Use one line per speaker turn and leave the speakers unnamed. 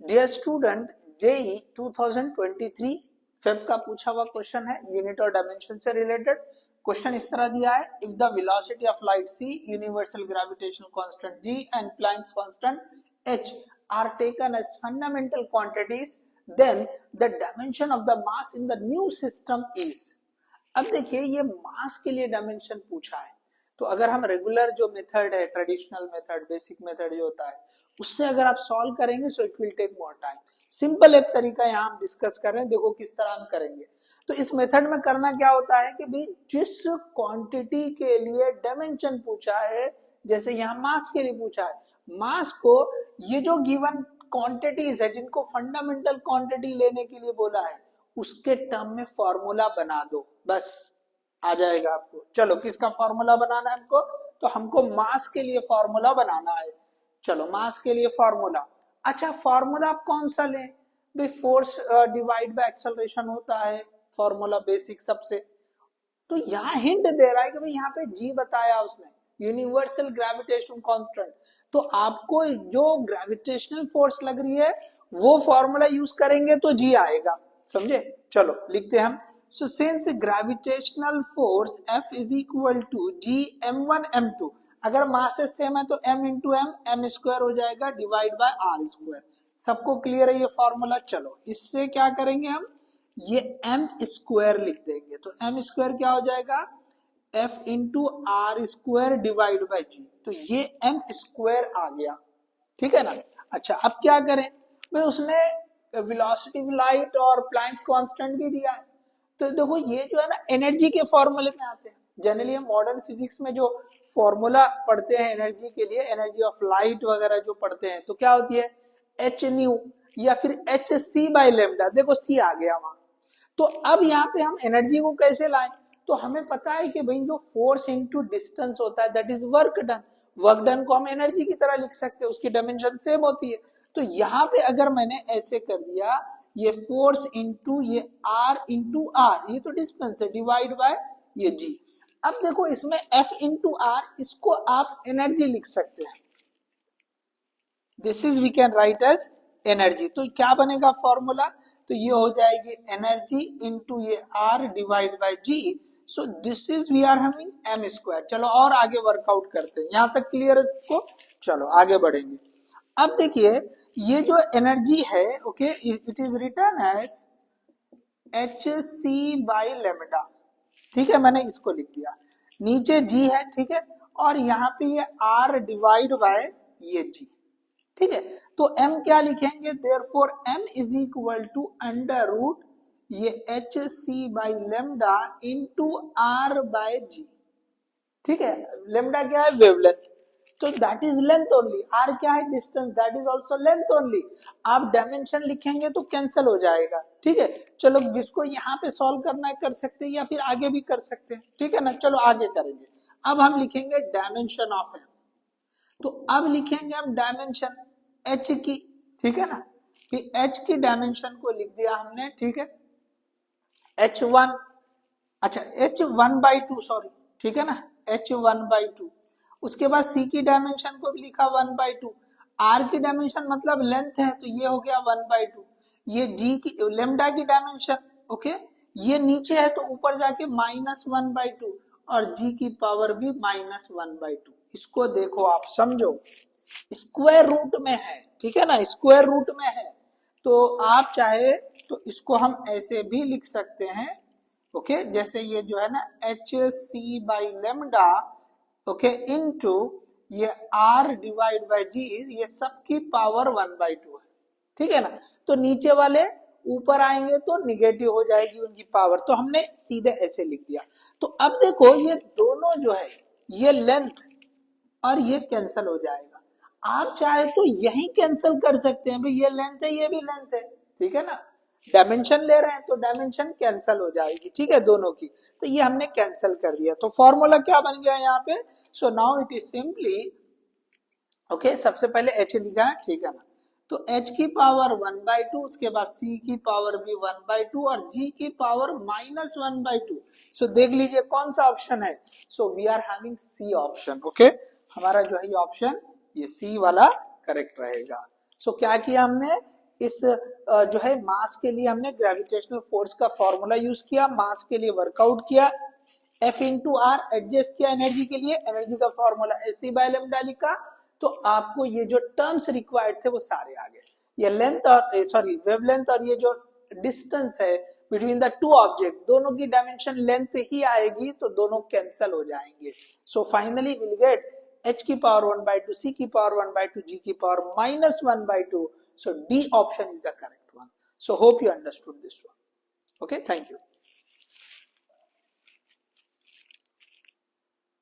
Dear student, JEE 2023 Feb का पूछा हुआ क्वेश्चन है, यूनिट और डायमेंशन से रिलेटेड। क्वेश्चन इस तरह दिया है, if the velocity of light c, universal gravitational constant g and Planck's constant h are taken as fundamental quantities, then the dimension of the mass in the new system is। अब देखिए, ये मास के लिए dimension पूछा है, तो अगर हम रेगुलर जो मेथड है, ट्रेडिशनल मेथड, बेसिक मेथड जो होता है, उससे अगर आप सॉल्व करेंगे so it will take more time. Simple एक तरीका यहाँ हम डिस्कस कर रहे हैं, देखो किस तरह हम करेंगे। तो इस मेथड में करना क्या होता है कि भाई जिस क्वांटिटी के लिए डायमेंशन पूछा है, जैसे यहाँ मास के लिए पूछा है, मास को ये जो गिवन क्वांटिटीज है जिनको फंडामेंटल क्वांटिटी लेने के लिए बोला है, उसके टर्म में फॉर्मूला बना दो, बस आ जाएगा आपको। चलो किसका फॉर्मूला बनाना है हमको, तो हमको मास के लिए फॉर्मूला बनाना है। चलो मास के लिए फॉर्मूला, अच्छा फॉर्मूला आप कौन सा लें भाई, फोर्स डिवाइड बाय एक्सेलरेशन होता है फॉर्मूला बेसिक सबसे। तो यहाँ हिंट दे रहा है कि भाई यहाँ पे जी बताया उसने, यूनिवर्सल ग्रेविटेशन कांस्टेंट, तो आपको जो ग्रेविटेशनल फोर्स लग रही है वो फॉर्मूला यूज करेंगे तो जी आएगा, समझे। चलो लिखते हैं हम। So since gravitational force F is equal to G m1 m2, अगर मासेस सेम है तो m इंटू m स्क्वायर हो जाएगा डिवाइड बाय आर स्क्वायर। सबको क्लियर है ये फॉर्मूला। चलो इससे क्या करेंगे हम, ये m स्क्वायर लिख देंगे, तो m स्क्वायर क्या हो जाएगा, F into R square divide by G, तो ये m स्क्वायर आ गया, ठीक है ना। अच्छा अब क्या करें भाई, उसने वेलोसिटी ऑफ लाइट और प्लैंक्स कांस्टेंट भी दिया है, तो देखो ये जो है ना एनर्जी के फॉर्मूले में आते हैं। जनरली हम मॉडर्न फिजिक्स में जो फॉर्मूला पढ़ते हैं एनर्जी के लिए, एनर्जी ऑफ लाइट वगैरह जो पढ़ते हैं, तो क्या होती है एच न्यू या फिर एच सी बाई लेमडा। देखो सी आ गया वहां। तो अब यहाँ पे हम एनर्जी को कैसे लाएं, तो हमें पता है कि भाई जो फोर्स इनटू डिस्टेंस होता है that is work done. Work done को हम एनर्जी की तरह लिख सकते हैं, उसकी डायमेंशन सेम होती है। तो यहाँ पे अगर मैंने ऐसे कर दिया, ये फोर्स इंटू ये आर इंटू आर, ये तो डिस्टेंस है, डिवाइड बाय ये जी। अब देखो इसमें एफ इंटू आर, इसको आप एनर्जी लिख सकते हैं, this is we can write as energy. तो क्या बनेगा फॉर्मूला, तो ये हो जाएगी एनर्जी इंटू ये R divide by G. So this is we are having M square. चलो और आगे वर्कआउट करते हैं, यहां तक क्लियर है इसको। चलो आगे बढ़ेंगे। अब देखिए ये जो एनर्जी है, okay, it is return as H C by lambda, ठीक है, मैंने इसको लिख दिया, नीचे जी है, ठीक है, और यहाँ पे ये आर डिवाइड बाय ये जी, ठीक है। तो m क्या लिखेंगे, therefore m is equal to under root ये H C by lambda into R by G, ठीक है। लेमडा क्या है, वेवलेंथ, तो that is length only. R क्या है, distance, that is also length only. आप डायमेंशन लिखेंगे तो कैंसिल हो जाएगा, ठीक है। चलो जिसको यहाँ पे सॉल्व करना है कर सकते हैं, या फिर आगे भी कर सकते हैं, ठीक है ना। चलो आगे करेंगे। अब हम लिखेंगे डायमेंशन ऑफ m, तो अब लिखेंगे हम डायमेंशन h की, ठीक है ना। फिर h की डायमेंशन को लिख दिया हमने, ठीक है, h1, अच्छा h1/2, सॉरी, ठीक है ना, h1/2। उसके बाद c की डायमेंशन को भी लिखा 1/2। r की डायमेंशन मतलब लेंथ है, तो ये हो गया 1/2। ये g की लेमडा की डायमेंशन, ओके, ये नीचे है तो ऊपर जाके -1/2, और g की पावर भी -1/2। इसको देखो आप समझो, स्क्वायर रूट में है, ठीक है ना, स्क्वायर रूट में है, तो आप चाहे तो इसको हम ऐसे भी लिख सकते हैं, ओके, जैसे ये जो है ना H C by lambda, okay, into ये आर डिवाइड बाय जी, ये सब की पावर 1/2 है, ठीक है ना। तो नीचे वाले ऊपर आएंगे तो निगेटिव हो जाएगी उनकी पावर, तो हमने सीधे ऐसे लिख दिया। तो अब देखो ये दोनों जो है, ये लेंथ और ये कैंसिल हो जाएगा। आप चाहे तो यही कैंसिल कर सकते हैं, भाई ये लेंथ है ये भी लेंथ है, ठीक है ना। डायमेंशन ले रहे हैं तो डायमेंशन कैंसिल हो जाएगी, ठीक है, दोनों की। तो ये हमने कैंसिल कर दिया, तो फॉर्मूला क्या बन गया यहाँ पे, so now it is simply, okay, सबसे पहले h लिखा है, ठीक है ना, तो h की पावर 1/2, उसके बाद c की पावर भी 1/2 और g की पावर -1/2। सो देख लीजिए कौन सा ऑप्शन है, so we are having C option, okay, हमारा जो है ये ऑप्शन, ये सी वाला करेक्ट रहेगा। सो क्या किया हमने, इस जो है मास के लिए हमने ग्रेविटेशनल फोर्स का फॉर्मूला यूज किया, मास के लिए वर्कआउट किया, F इंटू आर एडजस्ट किया एनर्जी के लिए, एनर्जी का फॉर्मूला एसी बाय लैम्डा लिखा, तो आपको ये जो टर्म्स रिक्वायर्ड थे वो सारे आ गए। ये लेंथ और सॉरी वेवलेंथ और ये जो डिस्टेंस है बिटवीन द टू ऑब्जेक्ट, दोनों की डायमेंशन लेंथ ही आएगी, तो दोनों कैंसिल हो जाएंगे। So finally will get h की पावर 1/2, c की पावर 1/2, g की power -1/2. So D option is the correct one. So hope you understood this one. Okay, thank you.